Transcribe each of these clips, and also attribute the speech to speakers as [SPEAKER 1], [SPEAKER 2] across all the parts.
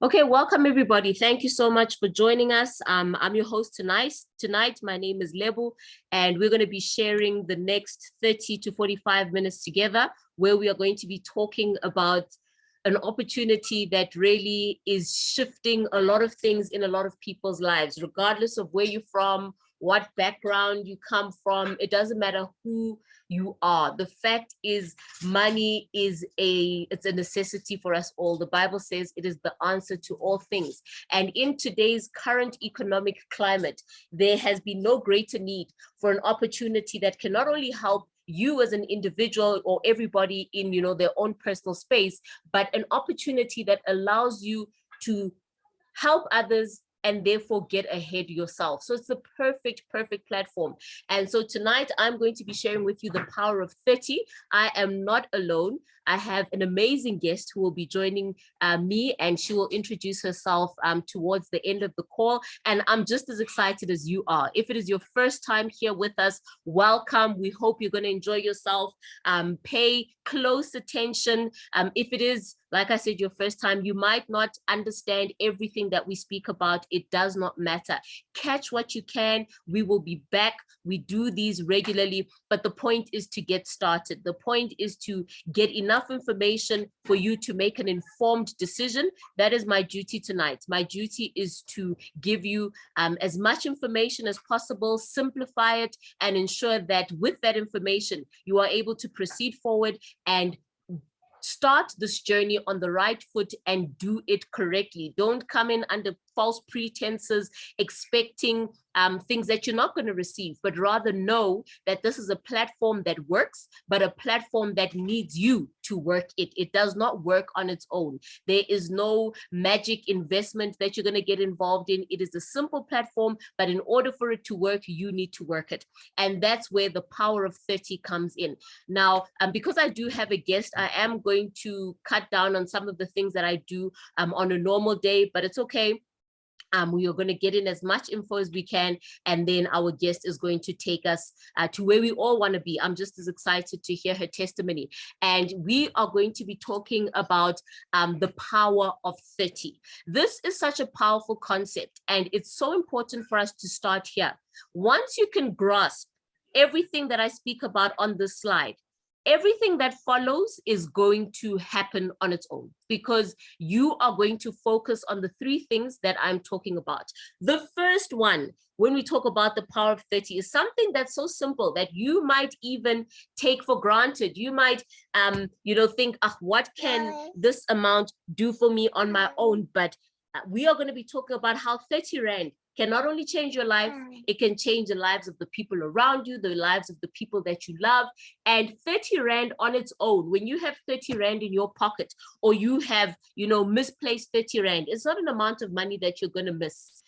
[SPEAKER 1] Okay, welcome everybody. Thank you so much for joining us. I'm your host tonight. My name is Lebu, and we're going to be sharing the next 30 to 45 minutes together, where we are going to be talking about an opportunity that really is shifting a lot of things in a lot of people's lives, regardless of where you're from, what background you come from. It doesn't matter who you are. The fact is, money is it's a necessity for us all. The Bible says it is the answer to all things. And in today's current economic climate, there has been no greater need for an opportunity that can not only help you as an individual or everybody in their own personal space, but an opportunity that allows you to help others and therefore get ahead yourself. So it's the perfect platform. And so tonight I'm going to be sharing with you the power of 30. I am not alone. I have an amazing guest who will be joining me, and she will introduce herself towards the end of the call. And I'm just as excited as you are. If it is your first time here with us, welcome. We hope you're going to enjoy yourself. Pay close attention. If it is, like I said, your first time, you might not understand everything that we speak about. It does not matter. Catch what you can. We will be back. We do these regularly, but the point is to get started. The point is to get enough information for you to make an informed decision. That is my duty tonight. My duty is to give you as much information as possible, simplify it, and ensure that with that information, you are able to proceed forward and start this journey on the right foot and do it correctly. Don't come in under false pretenses, expecting things that you're not going to receive, but rather know that this is a platform that works, but a platform that needs you to work it. It does not work on its own. There is no magic investment that you're going to get involved in. It is a simple platform, but in order for it to work, you need to work it. And that's where the power of 30 comes in. Now, because I do have a guest, I am going to cut down on some of the things that I do on a normal day, but it's okay. We are going to get in as much info as we can, and then our guest is going to take us to where we all want to be. I'm just as excited to hear her testimony. And we are going to be talking about the power of 30. This is such a powerful concept, and it's so important for us to start here. Once you can grasp everything that I speak about on this slide, everything that follows is going to happen on its own, because you are going to focus on the three things that I'm talking about. The first one, when we talk about the power of 30, is something that's so simple that you might even take for granted. You might, think, what can this amount do for me on my own? But we are going to be talking about how 30 Rand can not only change your life, it can change the lives of the people around you, the lives of the people that you love. And 30 Rand on its own, when you have 30 Rand in your pocket, or you have, misplaced 30 Rand, it's not an amount of money that you're going to miss.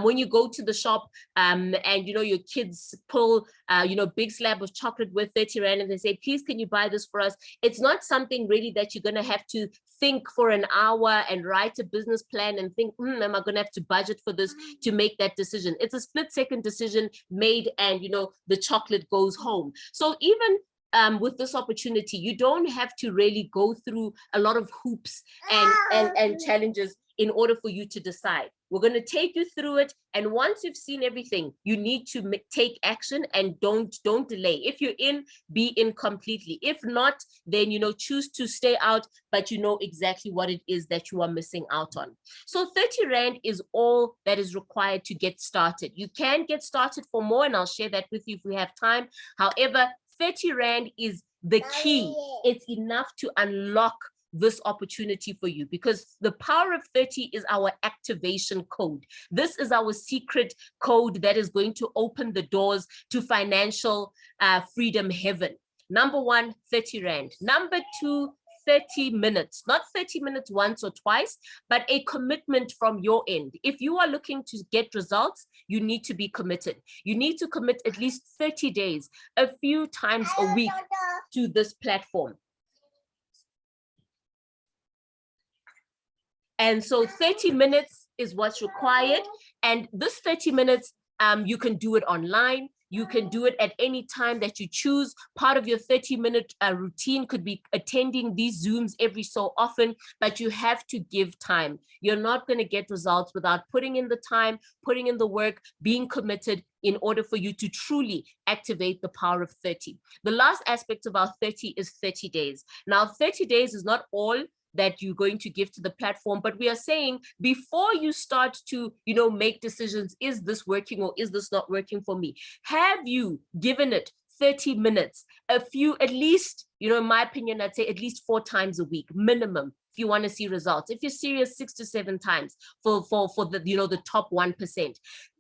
[SPEAKER 1] When you go to the shop and, your kids pull, big slab of chocolate with 30 Rand and they say, please, can you buy this for us? It's not something really that you're going to have to think for an hour and write a business plan and think, am I going to have to budget for this to make that decision? It's a split-second decision made, and the chocolate goes home. So even with this opportunity, you don't have to really go through a lot of hoops and challenges in order for you to decide. We're going to take you through it, and once you've seen everything, you need to take action, and don't delay. If you're in, be in completely. If not, then choose to stay out, but you know exactly what it is that you are missing out on. So 30 Rand is all that is required to get started. You can get started for more, and I'll share that with you if we have time. However, 30 Rand is the key. It's enough to unlock this opportunity for you, because the power of 30 is our activation code. This is our secret code that is going to open the doors to financial freedom heaven. Number one, 30 Rand. Number two, 30 minutes, not 30 minutes once or twice, but a commitment from your end. If you are looking to get results, you need to be committed. You need to commit at least 30 days, a few times a week to this platform. And so 30 minutes is what's required. And this 30 minutes, you can do it online. You can do it at any time that you choose. Part of your 30-minute routine could be attending these Zooms every so often, but you have to give time. You're not going to get results without putting in the time, putting in the work, being committed in order for you to truly activate the power of 30. The last aspect of our 30 is 30 days. Now, 30 days is not all that you're going to give to the platform, but we are saying before you start to, make decisions, is this working or is this not working for me? Have you given it 30 minutes, a few, at least, in my opinion, I'd say at least 4 times a week, minimum, if you want to see results. If you're serious, 6 to 7 times for the, the top 1%.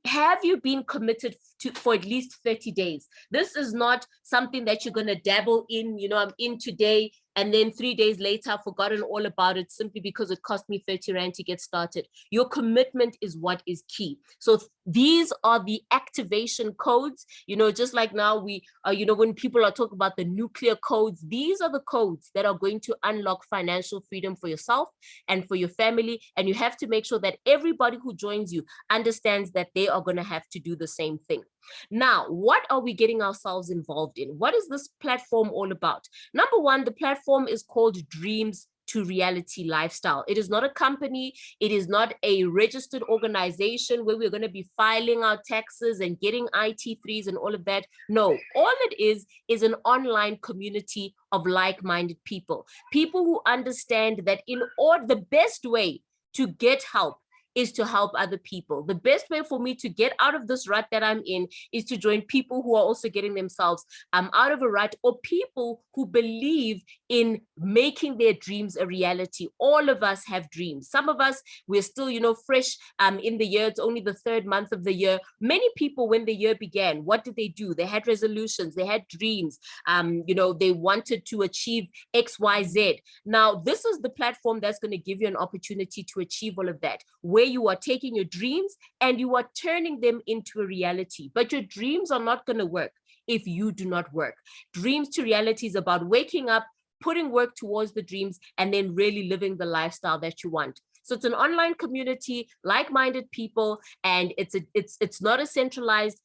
[SPEAKER 1] Have you been committed for at least 30 days? This is not something that you're going to dabble in, I'm in today, and then 3 days later, I've forgotten all about it simply because it cost me 30 Rand to get started. Your commitment is what is key. So these are the activation codes, just like now we, when people are talking about the nuclear codes, these are the codes that are going to unlock financial freedom for yourself and for your family. And you have to make sure that everybody who joins you understands that they are going to have to do the same thing. Now, what are we getting ourselves involved in? What is this platform all about? Number one, the platform is called Dreams to Reality Lifestyle. It is not a company. It is not a registered organization where we're going to be filing our taxes and getting IT3s and all of that. No, all it is an online community of like-minded people who understand that the best way to get help is to help other people. The best way for me to get out of this rut that I'm in is to join people who are also getting themselves out of a rut, or people who believe in making their dreams a reality. All of us have dreams. Some of us, we're still, fresh in the year. It's only the 3rd month of the year. Many people, when the year began, what did they do? They had resolutions, they had dreams, they wanted to achieve X, Y, Z. Now, this is the platform that's going to give you an opportunity to achieve all of that, where you are taking your dreams and you are turning them into a reality. But your dreams are not going to work if you do not work. Dreams to Reality is about waking up, putting work towards the dreams, and then really living the lifestyle that you want. So it's an online community, like-minded people, and it's not a centralized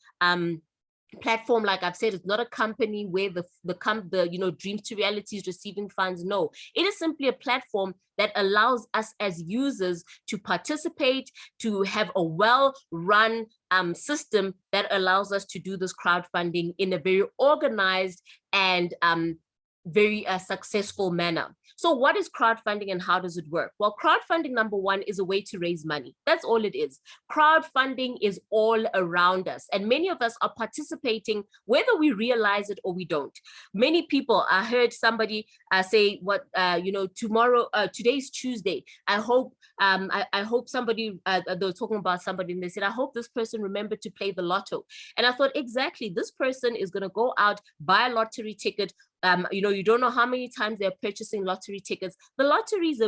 [SPEAKER 1] platform. Like I've said, it's not a company where the Dreams to Reality is receiving funds. No, it is simply a platform that allows us as users to participate, to have a well-run system that allows us to do this crowdfunding in a very organized and very successful manner. So what is crowdfunding and how does it work? Well, crowdfunding, number one, is a way to raise money. That's all it is. Crowdfunding is all around us, and many of us are participating whether we realize it or we don't. Many people, I heard somebody say, tomorrow, today's Tuesday. I hope somebody, they were talking about somebody and they said, I hope this person remembered to play the lotto. And I thought, exactly, this person is going to go out, buy a lottery ticket. You don't know how many times they're purchasing lottery tickets. The lottery is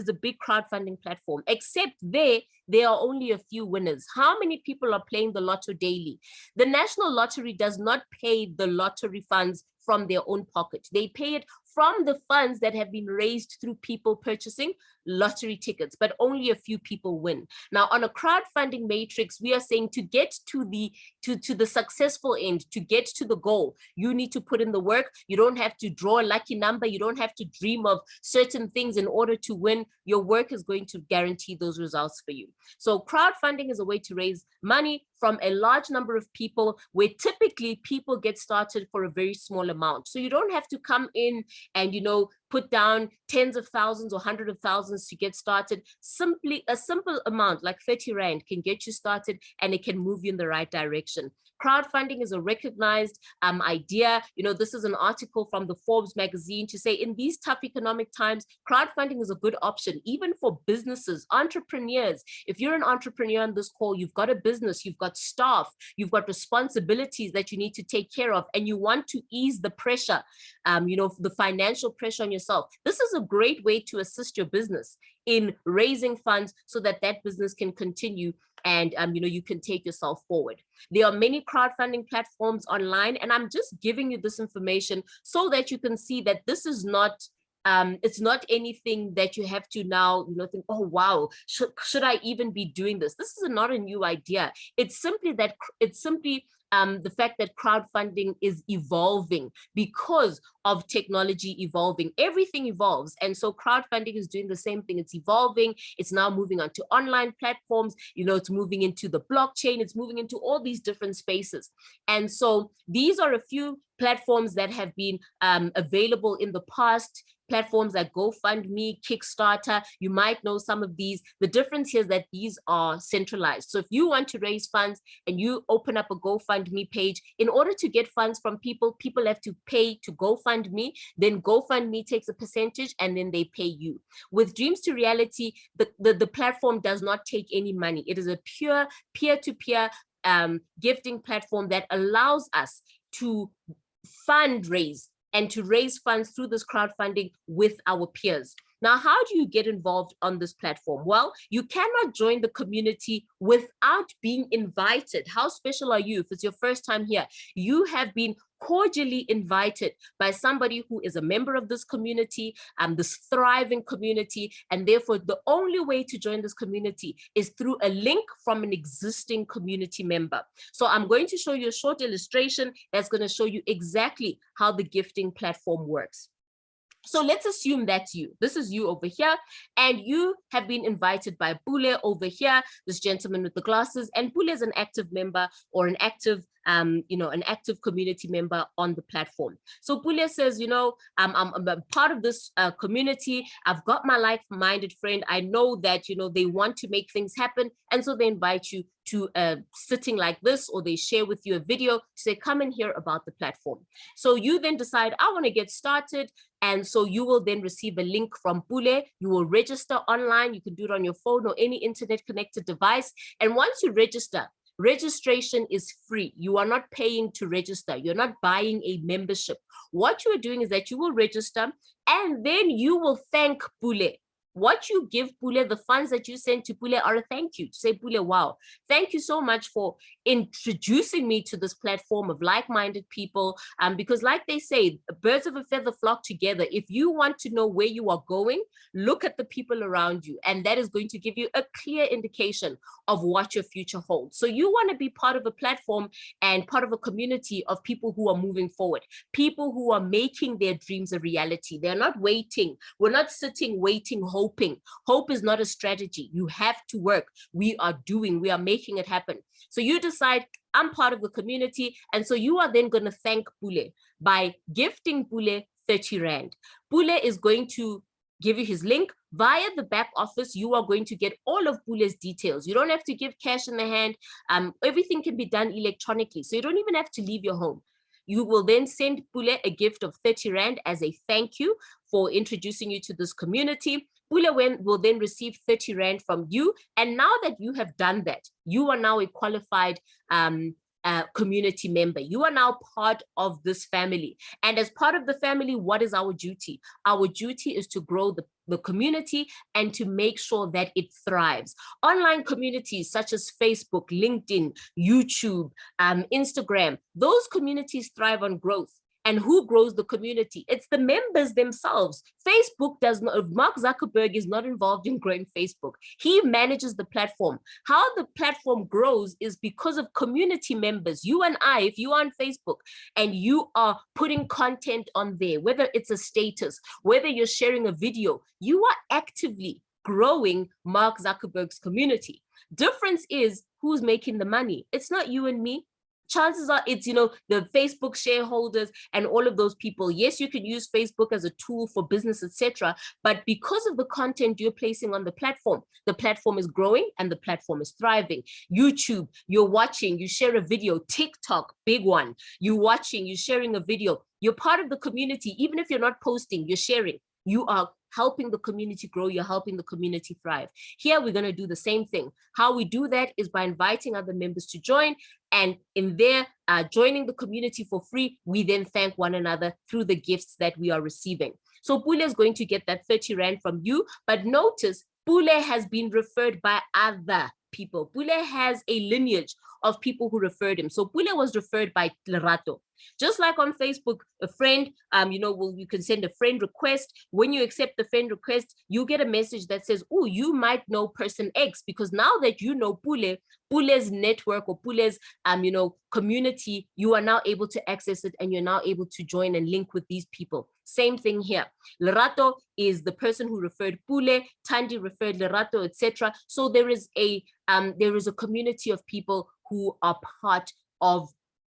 [SPEAKER 1] a big crowdfunding platform, except there are only a few winners. How many people are playing the lotto daily? The National Lottery does not pay the lottery funds from their own pocket. They pay it from the funds that have been raised through people purchasing lottery tickets, but only a few people win. Now, on a crowdfunding matrix, we are saying to get to the successful end, to get to the goal, you need to put in the work. You don't have to draw a lucky number. You don't have to dream of certain things in order to win. Your work is going to guarantee those results for you. So crowdfunding is a way to raise money from a large number of people, where typically people get started for a very small amount. So you don't have to come in and, put down tens of thousands or hundreds of thousands to get started. Simply a simple amount like 30 Rand can get you started, and it can move you in the right direction. Crowdfunding is a recognized idea. This is an article from the Forbes magazine to say, in these tough economic times, crowdfunding is a good option, even for businesses, entrepreneurs. If you're an entrepreneur on this call, you've got a business, you've got staff, you've got responsibilities that you need to take care of, and you want to ease the pressure, the financial pressure on yourself. This is a great way to assist your business in raising funds so that business can continue and you can take yourself forward. There are many crowdfunding platforms online, and I'm just giving you this information so that you can see that this is not It's not anything that you have to now, think, oh, wow, should I even be doing this? This is not a new idea. It's simply the fact that crowdfunding is evolving because of technology evolving. Everything evolves. And so crowdfunding is doing the same thing. It's evolving. It's now moving on to online platforms. It's moving into the blockchain. It's moving into all these different spaces. And so these are a few platforms that have been available in the past. Platforms like GoFundMe, Kickstarter, you might know some of these. The difference here is that these are centralized. So if you want to raise funds and you open up a GoFundMe page, in order to get funds from people have to pay to GoFundMe, then GoFundMe takes a percentage and then they pay you. With Dreams to Reality, the platform does not take any money. It is a pure peer-to-peer gifting platform that allows us to fundraise and to raise funds through this crowdfunding with our peers. Now, how do you get involved on this platform? Well, you cannot join the community without being invited. How special are you if it's your first time here? You have been cordially invited by somebody who is a member of this community, this thriving community, and therefore the only way to join this community is through a link from an existing community member. So I'm going to show you a short illustration that's going to show you exactly how the gifting platform works. So let's assume that's you. This is you over here, and you have been invited by Pule over here, this gentleman with the glasses, and Pule is an active member or an active community member on the platform. So Pule says, I'm a part of this community. I've got my like-minded friend. I know that, they want to make things happen. And so they invite you to sitting like this, or they share with you a video to say, come and hear about the platform. So you then decide, I want to get started. And so you will then receive a link from Pule. You will register online. You can do it on your phone or any internet connected device. And once you register, registration is free. You are not paying to register. You're not buying a membership. What you are doing is that you will register and then you will thank Pule. What you give Pule, the funds that you send to Pule are a thank you. To say, Pule, wow, thank you so much for introducing me to this platform of like-minded people. Because like they say, birds of a feather flock together. If you want to know where you are going, look at the people around you. And that is going to give you a clear indication of what your future holds. So you want to be part of a platform and part of a community of people who are moving forward, people who are making their dreams a reality. They're not waiting. We're not sitting, waiting, hoping. Hope is not a strategy. You have to work. We are making it happen. So you decide, I'm part of the community. And so you are then going to thank Pule by gifting Pule 30 Rand. Pule is going to give you his link. Via the back office, you are going to get all of Pule's details. You don't have to give cash in the hand. Everything can be done electronically. So you don't even have to leave your home. You will then send Pule a gift of 30 Rand as a thank you for introducing you to this community. Pule will then receive 30 Rand from you. And now that you have done that, you are now a qualified community member. You are now part of this family. And as part of the family, what is our duty? Our duty is to grow the community and to make sure that it thrives. Online communities such as Facebook, LinkedIn, YouTube, Instagram, those communities thrive on growth. And who grows the community? It's the members themselves. Facebook does not, Mark Zuckerberg is not involved in growing Facebook. He manages the platform. How the platform grows is because of community members. You and I, if you are on Facebook and you are putting content on there, whether it's a status, whether you're sharing a video, you are actively growing Mark Zuckerberg's community. Difference is who's making the money. It's not you and me. Chances are it's, the Facebook shareholders and all of those people. Yes, you can use Facebook as a tool for business, etc. But because of the content you're placing on the platform is growing and the platform is thriving. YouTube, you're watching, you share a video. TikTok, big one. You're watching, you're sharing a video. You're part of the community. Even if you're not posting, you're sharing. You are helping the community grow, you're helping the community thrive. Here, we're going to do the same thing. How we do that is by inviting other members to join, and in there, joining the community for free, we then thank one another through the gifts that we are receiving. So Pule is going to get that 30 Rand from you, but notice Pule has been referred by other people. Pule has a lineage of people who referred him. So Pule was referred by Lerato. Just like on Facebook, a friend, you can send a friend request. When you accept the friend request, you get a message that says, oh, you might know person X, because now that you know Pule's network or Pule's community, you are now able to access it, and you're now able to join and link with these people. Same thing here. Lerato is the person who referred Pule, Tandi referred Lerato, etc. So there is a community of people who are part of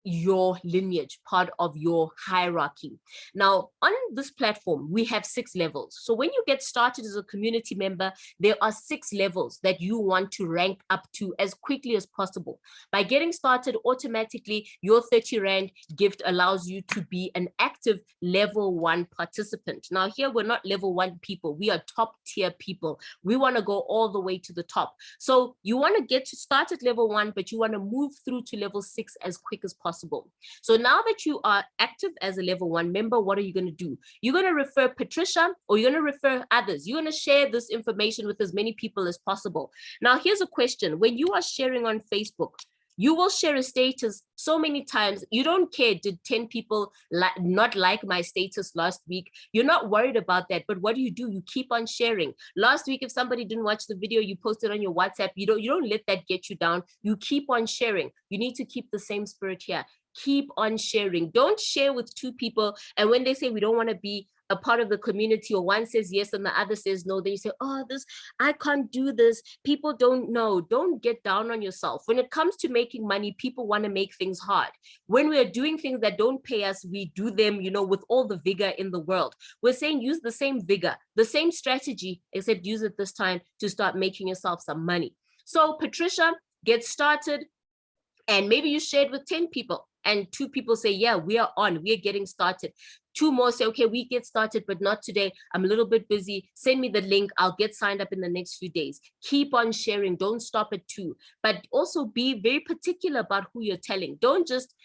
[SPEAKER 1] your lineage, part of your hierarchy. Now, on this platform, we have 6 levels. So when you get started as a community member, there are 6 levels that you want to rank up to as quickly as possible. By getting started, automatically, your 30 Rand gift allows you to be an active level 1 participant. Now, here we're not level 1 people. We are top tier people. We want to go all the way to the top. So you want to get to start at level 1, but you want to move through to level 6 as quick as possible. So now that you are active as a level 1 member, what are you going to do? You're going to refer Patricia, or you're going to refer others. You're going to share this information with as many people as possible. Now, here's a question. When you are sharing on Facebook, you will share a status so many times. You don't care, did 10 people not like my status last week? You're not worried about that. But what do? You keep on sharing. Last week, if somebody didn't watch the video, you posted on your WhatsApp. You don't let that get you down. You keep on sharing. You need to keep the same spirit here. Keep on sharing. Don't share with 2 people, and when they say we don't want to be a part of the community, or one says yes and the other says no, then you say, oh, I can't do this. People don't know. Don't get down on yourself. When it comes to making money, people want to make things hard. When we are doing things that don't pay us, we do them, with all the vigor in the world. We're saying use the same vigor, the same strategy, except use it this time to start making yourself some money. So Patricia, get started, and maybe you shared with 10 people. And 2 people say, yeah, we are getting started. 2 more say, okay, we get started, but not today. I'm a little bit busy. Send me the link. I'll get signed up in the next few days. Keep on sharing. Don't stop at 2, but also be very particular about who you're telling. Don't just,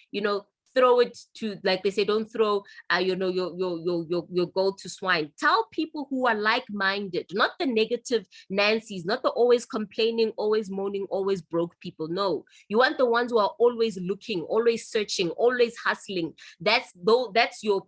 [SPEAKER 1] throw it to, like they say, don't throw, your gold to swine. Tell people who are like-minded, not the negative Nancy's, not the always complaining, always moaning, always broke people. No, you want the ones who are always looking, always searching, always hustling. That's your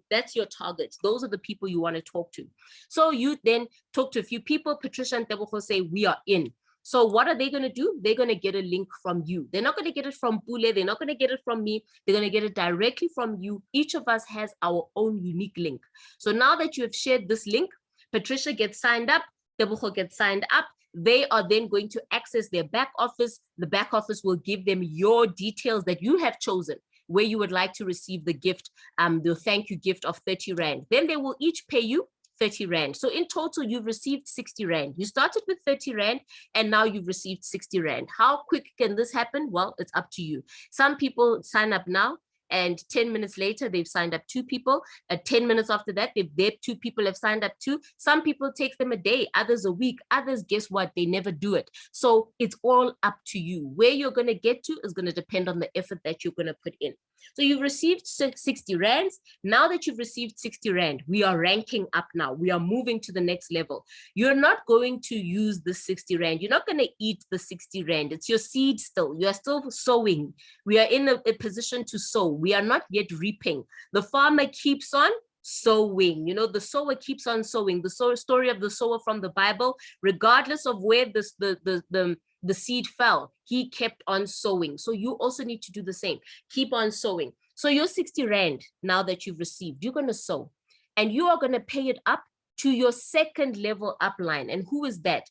[SPEAKER 1] target. Those are the people you want to talk to. So you then talk to a few people. Patricia and Tebogo say, we are in. So what are they going to do? They're going to get a link from you. They're not going to get it from Pule. They're not going to get it from me. They're going to get it directly from you. Each of us has our own unique link. So now that you have shared this link, Patricia gets signed up. Tebogo gets signed up. They are then going to access their back office. The back office will give them your details that you have chosen, where you would like to receive the gift, the thank you gift of 30 Rand. Then they will each pay you 30 Rand. So in total, you've received 60 Rand. You started with 30 Rand and now you've received 60 Rand. How quick can this happen? Well, it's up to you. Some people sign up now, and 10 minutes later, they've signed up 2 people. 10 minutes after that, their 2 people have signed up 2. Some people take them a day, others a week, others, guess what? They never do it. So it's all up to you. Where you're going to get to is going to depend on the effort that you're going to put in. So you've received 60 Rands. Now that you've received 60 Rand, we are ranking up now. We are moving to the next level. You're not going to use the 60 Rand. You're not going to eat the 60 Rand. It's your seed still. You are still sowing. We are in a position to sow. We are not yet reaping. The farmer keeps on sowing. The sower keeps on sowing. The story of the sower from the Bible, regardless of where the seed fell, he kept on sowing. So you also need to do the same. Keep on sowing. So your 60 Rand, now that you've received, you're going to sow. And you are going to pay it up to your second level upline. And who is that?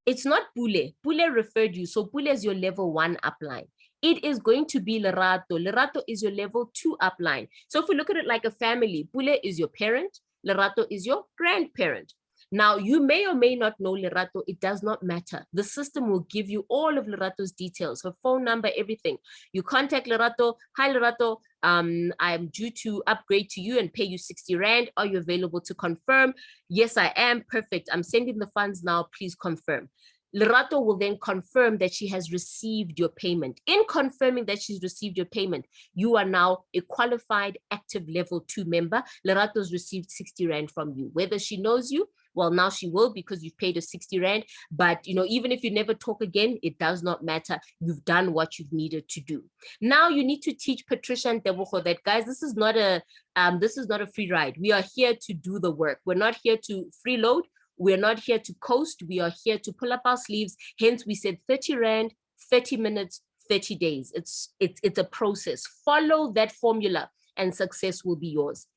[SPEAKER 1] It's not Pule. Pule referred you. So Pule is your level 1 upline. It is going to be Lerato. Lerato is your level 2 upline. So if we look at it like a family, Pule is your parent. Lerato is your grandparent. Now, you may or may not know Lerato. It does not matter. The system will give you all of Lerato's details, her phone number, everything. You contact Lerato. Hi, Lerato. I'm due to upgrade to you and pay you 60 Rand. Are you available to confirm? Yes, I am. Perfect. I'm sending the funds now. Please confirm. Lerato will then confirm that she has received your payment. In confirming that she's received your payment, you are now a qualified active level 2 member. Lerato's received 60 Rand from you. Whether she knows you, Well, now she will, because you've paid her 60 Rand. But, you know, even if you never talk again, it does not matter. You've done what you've needed to do. Now you need to teach Patricia and Tebogo that, guys, this is not a free ride. We are here to do the work. We're not here to freeload. We're not here to coast. We are here to pull up our sleeves. Hence, we said 30 Rand, 30 minutes, 30 days. It's a process. Follow that formula and success will be yours.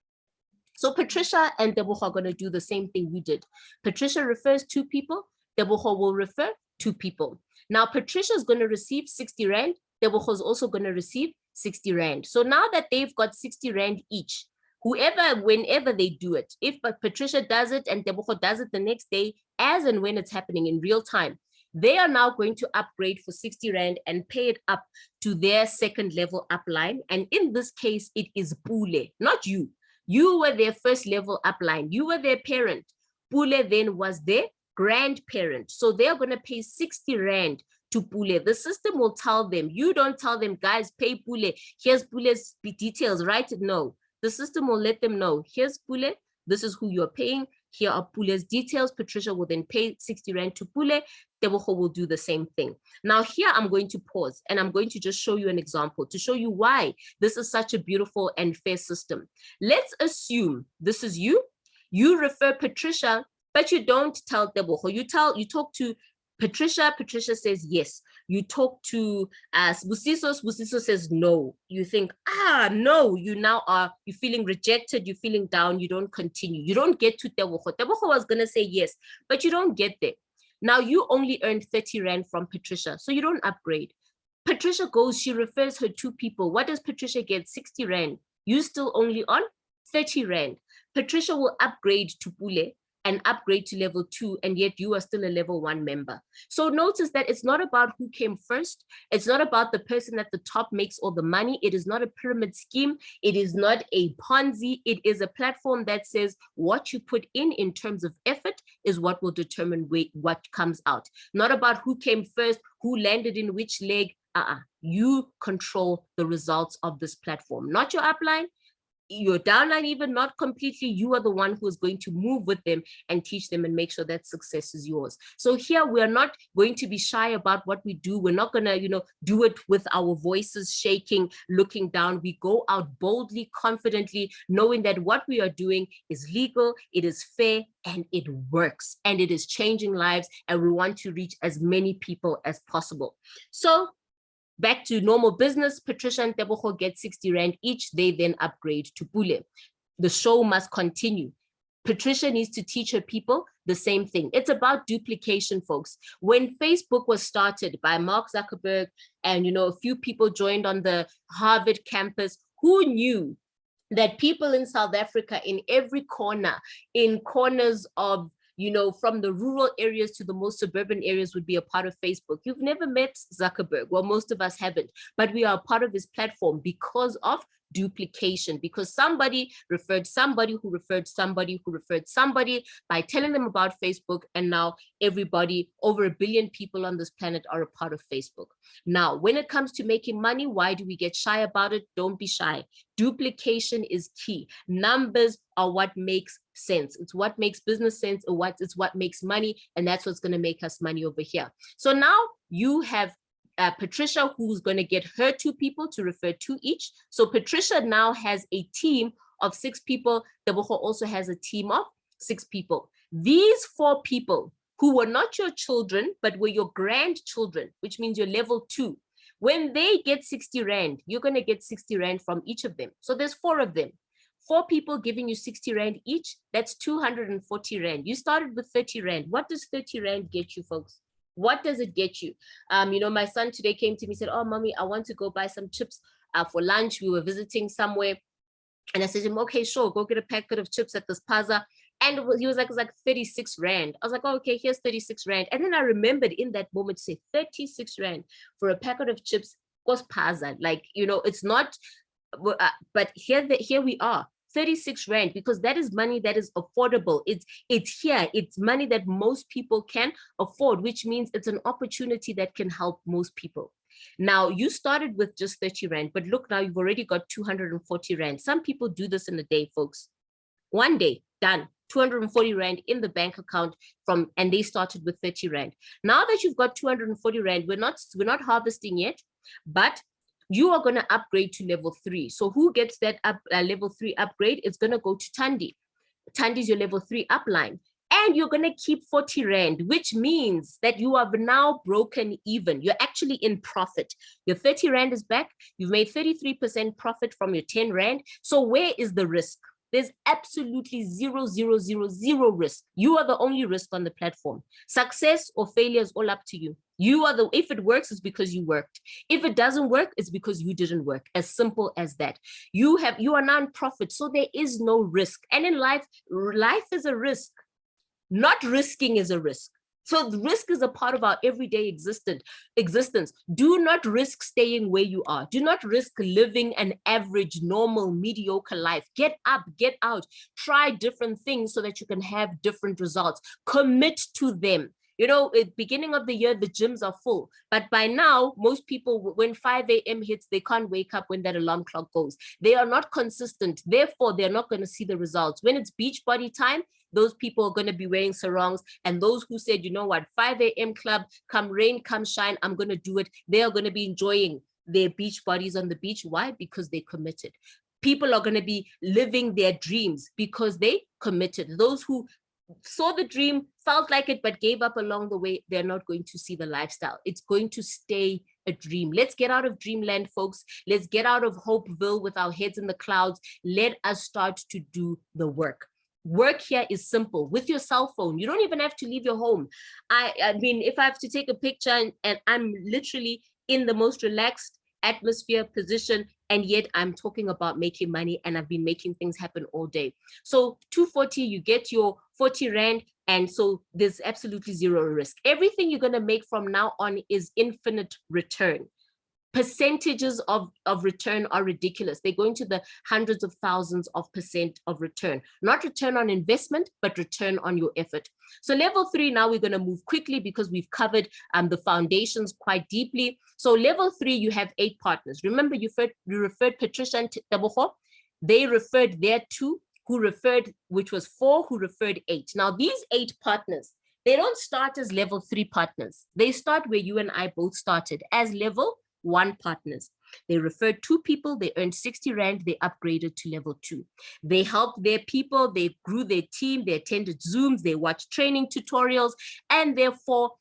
[SPEAKER 1] So Patricia and Tebogo are going to do the same thing we did. Patricia refers 2 people. Tebogo will refer 2 people. Now, Patricia is going to receive 60 Rand. Tebogo is also going to receive 60 Rand. So now that they've got 60 Rand each, whenever they do it, if Patricia does it and Tebogo does it the next day, as and when it's happening in real time, they are now going to upgrade for 60 Rand and pay it up to their second level upline. And in this case, it is Pule, not you. You were their first level upline. You were their parent. Pule then was their grandparent. So they're going to pay 60 Rand to Pule. The system will tell them. You don't tell them, guys, pay Pule. Here's Pule's details, right? No. The system will let them know. Here's Pule. This is who you're paying. Here are Pule's details. Patricia will then pay 60 Rand to Pule. Tebogo will do the same thing. Now here I'm going to pause and I'm going to just show you an example to show you why this is such a beautiful and fair system. Let's assume this is you. You refer Patricia, but you don't tell Tebogo. You talk to Patricia. Patricia says yes. You talk to Busiso. Busiso says no. You think, no, you're feeling rejected. You're feeling down. You don't continue. You don't get to Tebogo. Tebogo was going to say yes, but you don't get there. Now you only earned 30 Rand from Patricia, so you don't upgrade. Patricia goes, she refers her 2 people. What does Patricia get? 60 Rand. You still only on 30 Rand. Patricia will upgrade to Pule and upgrade to level 2, and yet you are still a level 1 member. So notice that it's not about who came first. It's not about the person at the top makes all the money. It is not a pyramid scheme. It is not a Ponzi. It is a platform that says what you put in terms of effort is what will determine what comes out. Not about who came first, who landed in which leg. You control the results of this platform, not your upline. Your downline, even not completely. You are the one who is going to move with them and teach them and make sure that success is yours. So here we are not going to be shy about what we do. We're not going to, do it with our voices shaking, looking down. We go out boldly, confidently, knowing that what we are doing is legal, it is fair, and it works, and it is changing lives. And we want to reach as many people as possible. So back to normal business, Patricia and Tebogo get 60 Rand each. They then upgrade to Pule. The show must continue. Patricia needs to teach her people the same thing. It's about duplication, folks. When Facebook was started by Mark Zuckerberg and, a few people joined on the Harvard campus, who knew that people in South Africa, in every corner, in corners of from the rural areas to the most suburban areas would be a part of Facebook. You've never met Zuckerberg. Well, most of us haven't, but we are a part of his platform because of duplication, because somebody referred somebody who referred somebody who referred somebody by telling them about Facebook. And now everybody, over 1 billion people on this planet are a part of Facebook. Now, when it comes to making money, why do we get shy about it? Don't be shy. Duplication is key. Numbers are what makes sense. It's what makes business sense. It's what makes money. And that's what's going to make us money over here. So now you have Patricia, who's going to get her 2 people to refer to each. So Patricia now has a team of 6 people. Tebogo also has a team of 6 people. These 4 people who were not your children, but were your grandchildren, which means you're level 2. When they get 60 Rand, you're going to get 60 Rand from each of them. So there's 4 of them. 4 people giving you 60 Rand each. That's 240 Rand. You started with 30 Rand. What does 30 Rand get you, folks? What does it get you? My son today came to me and said, oh, mommy, I want to go buy some chips for lunch. We were visiting somewhere. And I said to him, okay, sure, go get a packet of chips at this plaza. And he was like, it's like 36 Rand. I was like, oh, okay, here's 36 Rand. And then I remembered in that moment to say 36 Rand for a packet of chips was plaza. Like, it's not, but here we are. 36 Rand, because that is money that is affordable. It's here. It's money that most people can afford, which means it's an opportunity that can help most people. Now, you started with just 30 Rand, but look, now you've already got 240 Rand. Some people do this in a day, folks. One day, done. 240 Rand in the bank account and they started with 30 Rand. Now that you've got 240 Rand, we're not harvesting yet, but you are going to upgrade to level 3. So who gets that level 3 upgrade? It's going to go to Thandi. Thandi is your level 3 upline. And you're going to keep 40 Rand, which means that you have now broken even. You're actually in profit. Your 30 Rand is back. You've made 33% profit from your 10 Rand. So where is the risk? There's absolutely zero risk. You are the only risk on the platform. Success or failure is all up to you. If it works, it's because you worked. If it doesn't work, it's because you didn't work. As simple as that. You are non-profit, so there is no risk. And in life is a risk. Not risking is a risk. So the risk is a part of our everyday existence. Do not risk staying where you are. Do not risk living an average, normal, mediocre life. Get up, get out, try different things so that you can have different results. Commit to them. You know, at the beginning of the year, the gyms are full. But by now, most people, when 5 a.m. hits, they can't wake up when that alarm clock goes. They are not consistent. Therefore, they're not going to see the results. When it's beach body time, those people are going to be wearing sarongs. And those who said, you know what, 5 a.m. club, come rain, come shine, I'm going to do it. They are going to be enjoying their beach bodies on the beach. Why? Because they committed. People are going to be living their dreams because they committed. Those who saw the dream, felt like it, but gave up along the way, they're not going to see the lifestyle. It's going to stay a dream. Let's get out of dreamland, folks. Let's get out of Hopeville with our heads in the clouds. Let us start to do the work. Work here is simple. With your cell phone, you don't even have to leave your home. I mean, if I have to take a picture and I'm literally in the most relaxed atmosphere, position, and yet I'm talking about making money, and I've been making things happen all day. So 240, you get your 40 Rand, and so there's absolutely zero risk. Everything you're going to make from now on is infinite return. Percentages of return are ridiculous. They go into the hundreds of thousands of percent of return, not return on investment, but return on your effort. So level 3, now we're going to move quickly because we've covered the foundations quite deeply. So level 3, you have 8 partners. Remember, you referred Patricia and Tebogo. They referred their 2, who referred, which was 4, who referred 8. Now these 8 partners, they don't start as level 3 partners. They start where you and I both started, as level 1 partners. They referred 2 people, they earned 60 Rand, they upgraded to level 2. They helped their people, they grew their team, they attended Zooms, they watched training tutorials, and therefore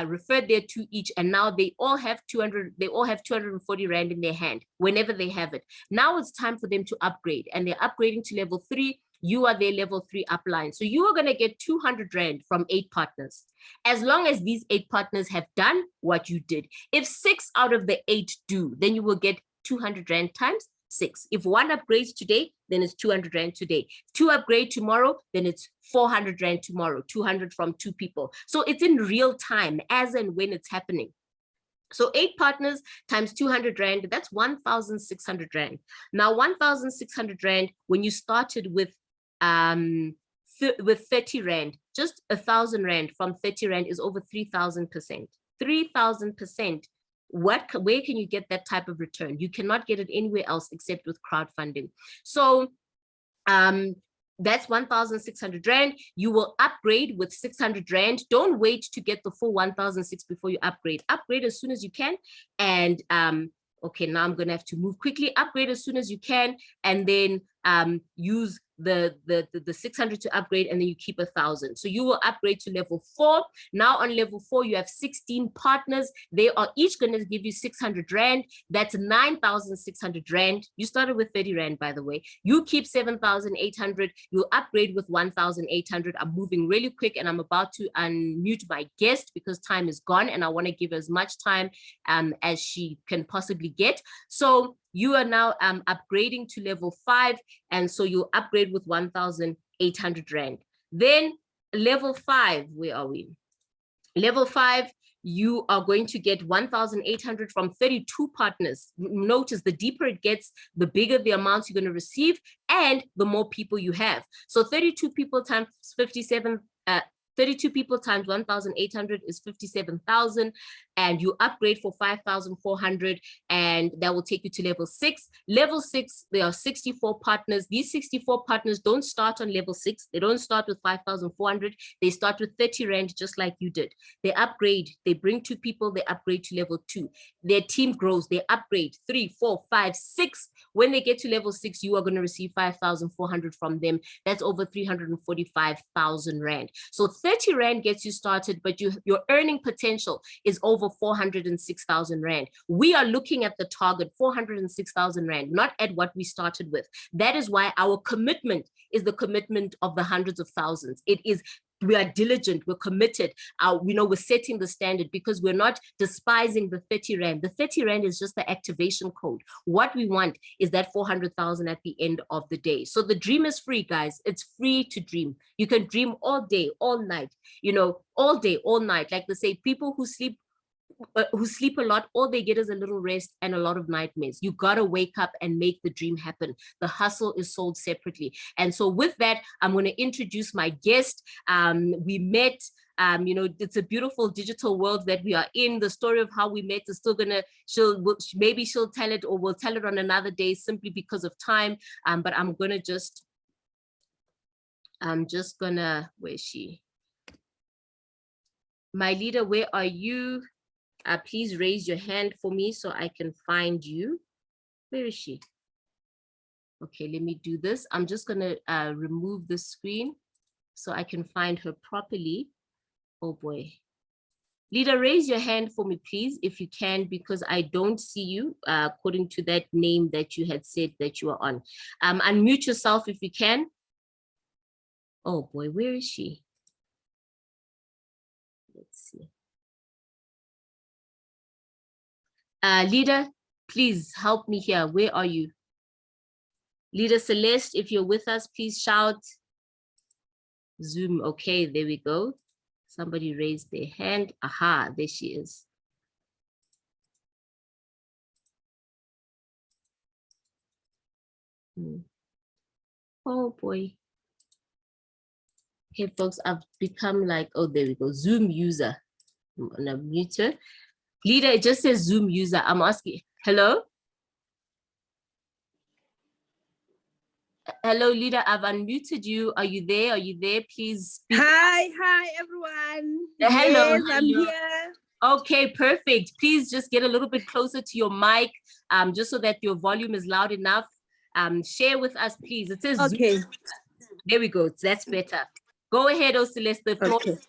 [SPEAKER 1] referred their 2 each, and now they all have 240 Rand in their hand whenever they have it. Now it's time for them to upgrade, and they're upgrading to level 3. You are their level 3 upline. So you are going to get 200 Rand from 8 partners, as long as these 8 partners have done what you did. If 6 out of the 8 do, then you will get 200 Rand times 6. If 1 upgrades today, then it's 200 Rand today. 2 upgrade tomorrow, then it's 400 Rand tomorrow, 200 from 2 people. So it's in real time, as and when it's happening. So 8 partners times 200 Rand, that's 1,600 Rand. Now 1,600 Rand, when you started with 30 Rand, just 1,000 Rand from 30 Rand is over 3,000%. 3,000%. Where can you get that type of return? You cannot get it anywhere else except with crowdfunding. So that's 1,600 Rand. You will upgrade with 600 Rand. Don't wait to get the full 1,600 before you upgrade. Upgrade as soon as you can. And okay, now I'm going to have to move quickly. Upgrade as soon as you can, and then use the 600 to upgrade, and then you keep 1,000. So you will upgrade to level 4. Now on level 4, you have 16 partners. They are each going to give you 600 Rand. That's 9,600 Rand. You started with 30 Rand, by the way. You keep 7,800. You'll upgrade with 1,800. I'm moving really quick, and I'm about to unmute my guest because time is gone, and I want to give as much time as she can possibly get. So you are now upgrading to level 5, and so you upgrade with 1,800 Rand. Then level 5, where are we? Level 5, you are going to get 1,800 from 32 partners. Notice the deeper it gets, the bigger the amounts you're going to receive, and the more people you have. So 32 people times 57 32 people times 1,800 is 57,000, and you upgrade for 5,400, and that will take you to level 6. Level 6, there are 64 partners. These 64 partners don't start on level 6. They don't start with 5,400. They start with 30 Rand, just like you did. They upgrade. They bring 2 people. They upgrade to level 2. Their team grows. They upgrade 3, 4, 5, 6. When they get to level 6, you are going to receive 5,400 from them. That's over 345,000 Rand. So 30 Rand gets you started, but your earning potential is over 406,000 Rand. We are looking at the target, 406,000 Rand, not at what we started with. That is why our commitment is the commitment of the hundreds of thousands. It is, we are diligent, we're committed, we're setting the standard, because we're not despising the 30 Rand. The 30 Rand is just the activation code. What we want is that 400,000 at the end of the day. So the dream is free, guys. It's free to dream. You can dream all day, all night, all day, all night. Like they say, people who sleep a lot, all they get is a little rest and a lot of nightmares. You gotta wake up and make the dream happen. The hustle is sold separately. And so with that, I'm going to introduce my guest. We met, it's a beautiful digital world that we are in. The story of how we met is still maybe she'll tell it, or we'll tell it on another day, simply because of time. But I'm just gonna, where is she? My leader, where are you? Please raise your hand for me so I can find you. Where is she? Okay, let me do this. I'm just gonna remove the screen so I can find her properly. Oh boy. Leader, raise your hand for me, please, if you can, because I don't see you according to that name that you had said that you are on. Unmute yourself if you can. Oh boy, where is she? Let's see. Leader, please help me here. Where are you? Leader Celeste, if you're with us, please shout. Zoom, okay, there we go. Somebody raised their hand. Aha, there she is. Oh boy. Okay, folks, I've become like, oh, there we go, Zoom user. I'm gonna mute her. Leader, it just says Zoom user. I'm asking, hello? Hello, Leader, I've unmuted you. Are you there? Are you there? Please speak.
[SPEAKER 2] Hi, everyone.
[SPEAKER 1] Hello.
[SPEAKER 2] Yes, I'm here.
[SPEAKER 1] Okay, perfect. Please just get a little bit closer to your mic, just so that your volume is loud enough. Share with us, please. It says
[SPEAKER 2] okay.
[SPEAKER 1] Zoom. There we go. That's better. Go ahead, Celeste. The floor is yours.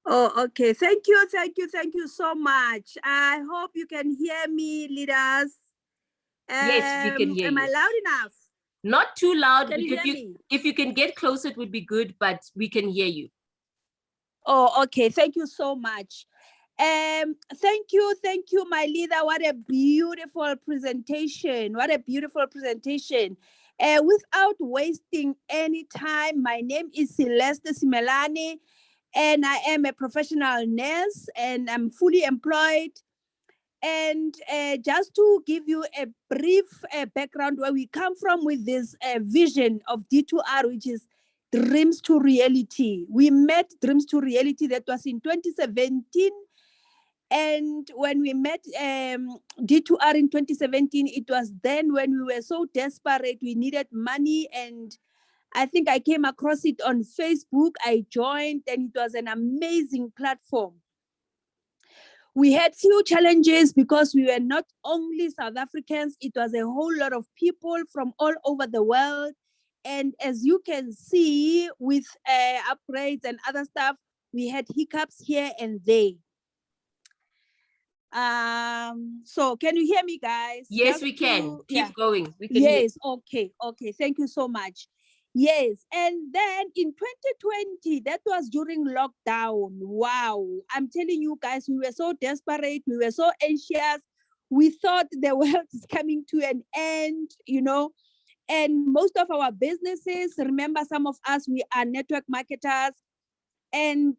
[SPEAKER 2] Oh, okay. Thank you so much. I hope you can hear me, leaders.
[SPEAKER 1] Yes, we can hear you.
[SPEAKER 2] Am I loud enough?
[SPEAKER 1] Not too loud.
[SPEAKER 2] Can you hear me?
[SPEAKER 1] If you can get closer, it would be good, but we can hear you.
[SPEAKER 2] Oh, okay. Thank you so much. Thank you, my leader. What a beautiful presentation. What a beautiful presentation. Without wasting any time, my name is Celeste Simelane, and I am a professional nurse, and I'm fully employed. And just to give you a brief background where we come from with this vision of D2R, which is Dreams to Reality. We met Dreams to Reality, that was in 2017. And when we met D2R in 2017, it was then when we were so desperate, we needed money. And I think I came across it on Facebook. I joined, and it was an amazing platform. We had few challenges because we were not only South Africans, it was a whole lot of people from all over the world. And as you can see with upgrades and other stuff, we had hiccups here and there. So can you hear me, guys?
[SPEAKER 1] Yes, we can. Keep going. We can
[SPEAKER 2] yes, hear. Okay. Thank you so much. Yes, and then in 2020, that was during lockdown. Wow, I'm telling you guys, we were so desperate, we were so anxious. We thought the world is coming to an end, and most of our businesses, remember, some of us, we are network marketers, and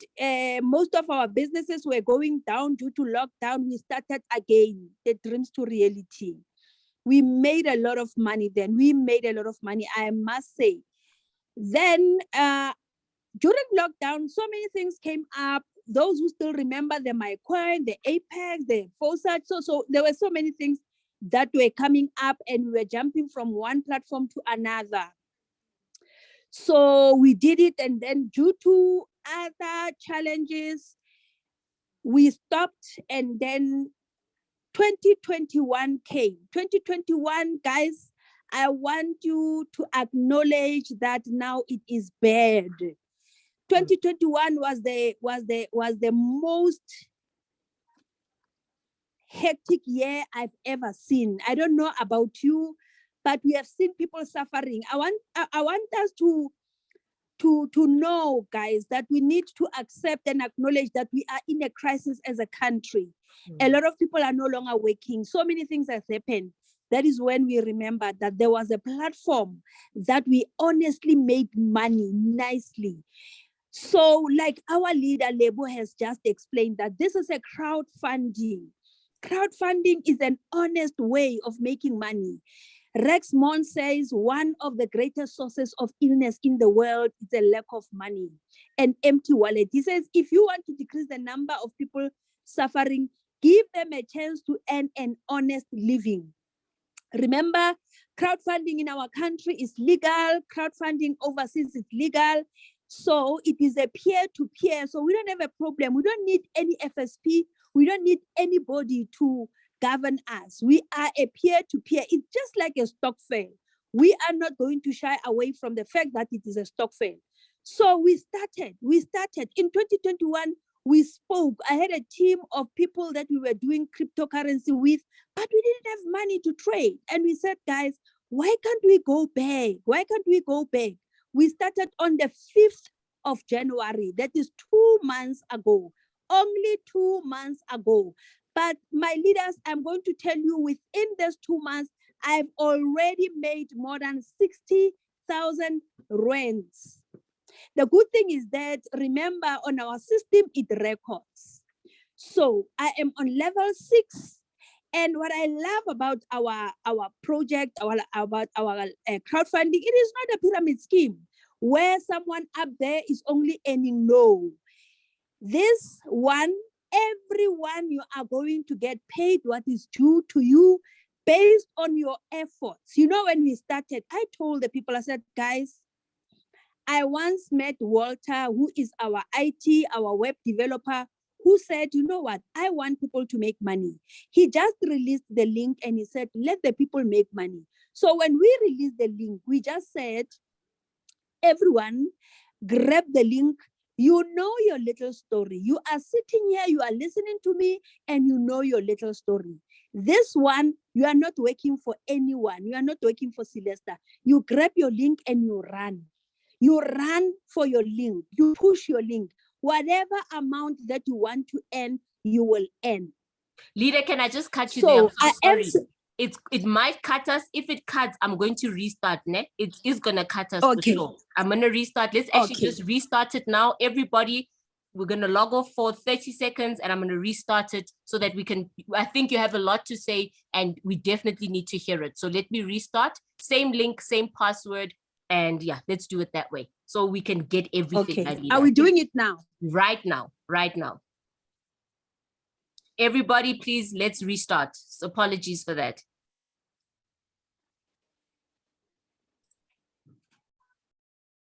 [SPEAKER 2] most of our businesses were going down due to lockdown. We started again, the Dreams to Reality. We made a lot of money then. I must say. Then during lockdown, so many things came up. Those who still remember the MyCoin, the Apex, the Fosat. So there were so many things that were coming up, and we were jumping from one platform to another. So we did it, and then due to other challenges, we stopped, and then 2021 came. 2021, guys, I want you to acknowledge that now it is bad. 2021 was the most hectic year I've ever seen. I don't know about you, but we have seen people suffering. I want us to know, guys, that we need to accept and acknowledge that we are in a crisis as a country. A lot of people are no longer working. So many things have happened. That is when we remember that there was a platform that we honestly made money nicely. So like our leader, Lebo, has just explained that this is a crowdfunding. Crowdfunding is an honest way of making money. Rex Mon says one of the greatest sources of illness in the world is a lack of money, an empty wallet. He says, if you want to decrease the number of people suffering, give them a chance to earn an honest living. Remember, crowdfunding in our country is legal. Crowdfunding overseas is legal. So it is a peer-to-peer. So we don't have a problem. We don't need any FSP. We don't need anybody to govern us. We are a peer-to-peer. It's just like a stock fair. We are not going to shy away from the fact that it is a stock fair. So we started. In 2021, we spoke. I had a team of people that we were doing cryptocurrency with, but we didn't have money to trade. And we said, guys, why can't we go back? We started on the 5th of January. That is 2 months ago. Only 2 months ago. But my leaders, I'm going to tell you, within those 2 months, I've already made more than 60,000 rands. The good thing is that, remember, on our system, it records. So I am on level 6. And what I love about our project, about our crowdfunding, it is not a pyramid scheme where someone up there is only earning low. This one, everyone, you are going to get paid what is due to you based on your efforts. You know, when we started, I told the people, I said, guys, I once met Walter, who is our IT, our web developer, who said, you know what, I want people to make money. He just released the link and he said, let the people make money. So when we released the link, we just said, everyone, grab the link. You know your little story. You are sitting here, you are listening to me, and you know your little story. This one, you are not working for anyone. You are not working for Celeste. You grab your link and you run. You run for your link. You push your link. Whatever amount that you want to earn, you will earn.
[SPEAKER 1] Leader, can I just cut you there? I'm so sorry. It might cut us. If it cuts, I'm going to restart. Ne? It is going to cut us for sure. I'm going to restart. Let's actually just restart it now. Everybody, we're going to log off for 30 seconds and I'm going to restart it so that we can, I think you have a lot to say and we definitely need to hear it. So let me restart. Same link, same password. And yeah, let's do it that way. So we can get everything.
[SPEAKER 2] Okay. Are we doing it now?
[SPEAKER 1] Right now. Everybody, please, let's restart. So apologies for that.